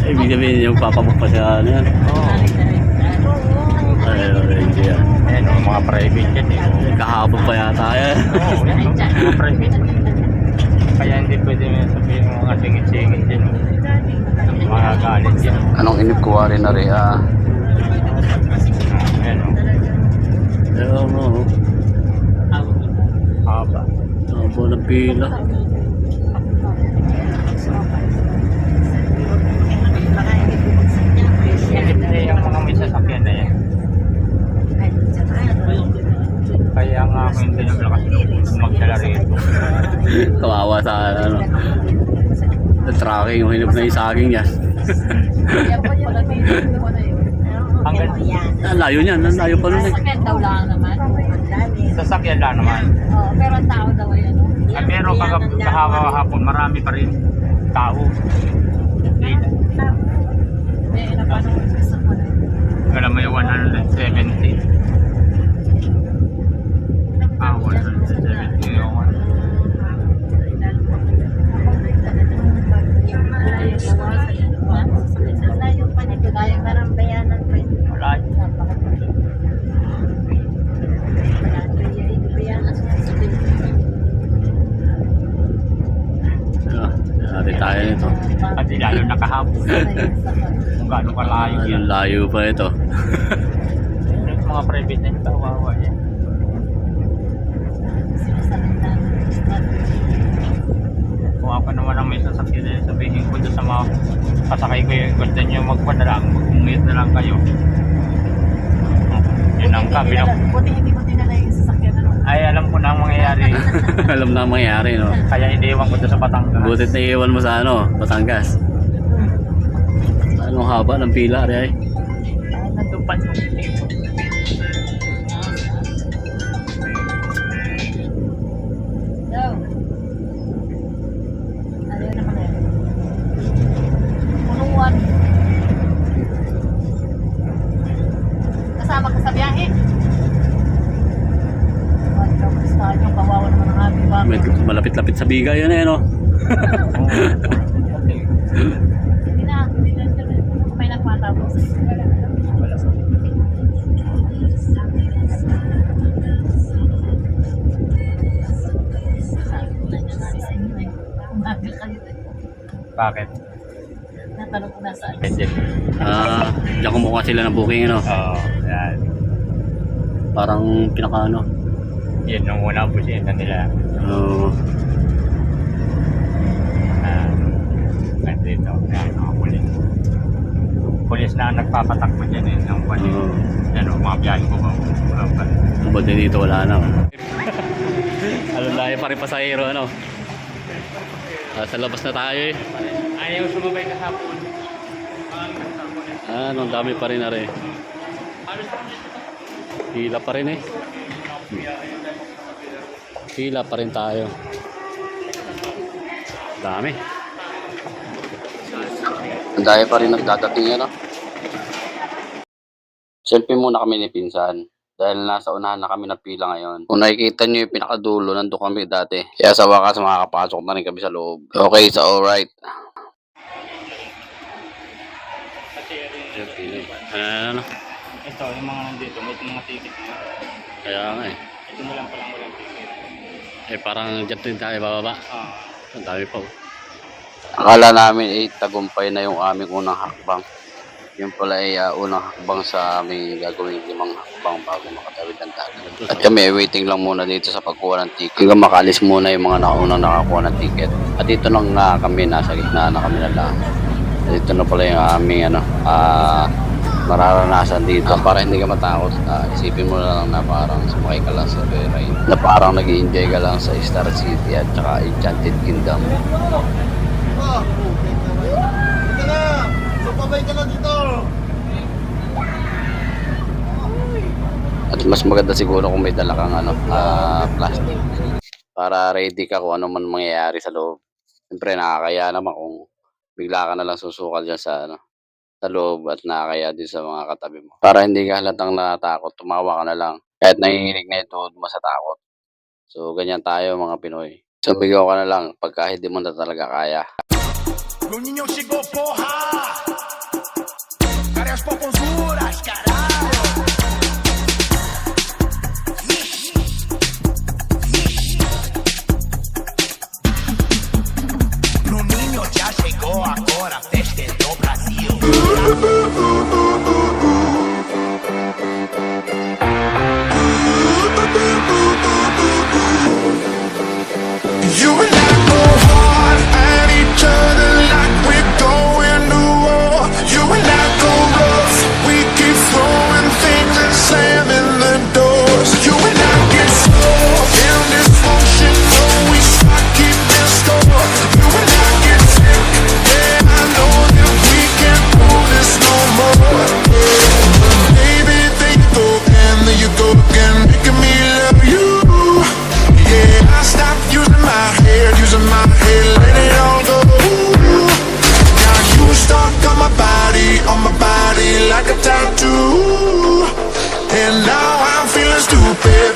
Ibig sabihin yung papabok pa siya ano yan. Oo. Ay, hindi yan. Ayan o, mga private yan eh. Kahapon pa yata yan. Oo, yan o, mga private. Kaya hindi pwede mo sabihin ng mga singit-singit din. Mga galit yan. Anong inipkuha rin na rin Ayan o. Ewan mo. Haba. Haba ng pila. Singit na yung mga may sasakyan na yan. Kaya nga ako hindi naglakas magdala rito. Kawawa sa ano. Sa tracking, yung hinap na yung saging yan. Hanggang Ang layo niyan, ang layo pa nun eh. Sakyan daw lang naman. sasakyan lang naman. Oo, pero ang tao daw ay ano. Pero kahapon marami pa rin tao. Eh, napano ko sa ko na. Kaya may 170. 170 yung ano. Wala. Dati tayo nito. At lalo na kahapon. Kung gaano kalayo yan. Ang layo pa ito. Yung mga private na kawawa yan. Kung ako naman ang may sasakyan, sabihin ko doon sa mga kasakay ko yung gusto nyo magpadalang, mag-commute na lang kayo. Yun ang kabilang. Buti hindi mo dinala yung sasakyan ano. Ay, alam ko na ang mangyayari. Alam na ang mangyayari, no? Kaya iniwan ko doon sa Batangas. Butit na iwan mo sa ano, Batangas. Anong haba ng pila, Ari? Nandun pa yung Daw. Ano yun naman eh. Punuan. Kasama ka sa biyahe. At kamustahan yung kawawa naman ang aming bakit. Malapit-lapit sa bigay yun eh, no? Hindi na. May nagmatapos. Bakit? Natanong ko nasaan. Pwede. Diyan kumukuha sila ng booking, ano? Oo, yan. Parang pinaka ano. Yun yung unang busina nila. Uh, Nandito, yan, mga pulis. Pulis na nagpapatakbo dyan eh, ng pulis. Yan o, mga biyahe ko ba? Tubad din dito, wala na. Alam layo pa rin pasahero, ano? Sa labas na tayo eh. Ayaw sumabay kahapon. Ang dami pa rin na rin. Hila pa rin eh. Hila pa rin tayo. Dami. Ang dami pa rin nagdadating, ano? Selfie muna kami ni Pinsan. Dahil nasa unahan na kami na pila ngayon. Kung nakikita nyo yung pinakadulo, nandun kami dati. Kaya sa wakas, makakapasok na rin kami sa loob. Okay, so alright. Ano? Ito, yung mga nandito, may mga ticket na. Kaya nga eh. Ito na lang palang walang ticket. Eh parang dyan din tayo bababa. Ah. Ang dami pa. Akala namin tagumpay na yung aming unang hakbang. Yung pala ay unang hakbang sa aming gagawin 5 hakbang bago makatawid ng dagat. At kami waiting lang muna dito sa pagkuha ng ticket. Hanggang makaalis muna yung mga naunang nakakuha ng ticket. At dito nang kami nasa gitna na kami na lang. Dito na pala yung aming mararanasan dito para hindi ka matakot. Isipin mo na lang na parang sumakay ka lang sa ride. Na parang nag-i-enjoy ka lang sa Star City at saka Enchanted Kingdom. At mas maganda siguro kung may dala kang plastic para ready ka kung ano man mangyayari sa loob. Siyempre nakakaya naman kung bigla ka na lang susukal dyan sa loob at nakakaya din sa mga katabi mo. Para hindi ka halatang natakot, tumawa ka na lang kahit nanginginig na yung tuhod mo sa takot. So ganyan tayo mga Pinoy. Sumigaw ka na lang pagka hindi mo na talaga kaya. Meu ninho chegou, porra! Cara, as poponzuras, caralho! Bruninho já chegou agora, festa é do Brasil. You and I go hard at each other like we're going to war. You and I go rough, we keep throwing things and slamming the doors. You and I get slow and dysfunctional, we start keeping score. You and I get sick, yeah, I know that we can't do this no more. Baby, there you go again, there you go again, making me love you. Yeah, I stopped using my head, let it all go. Now you stuck on my body like a tattoo. And now I'm feeling stupid,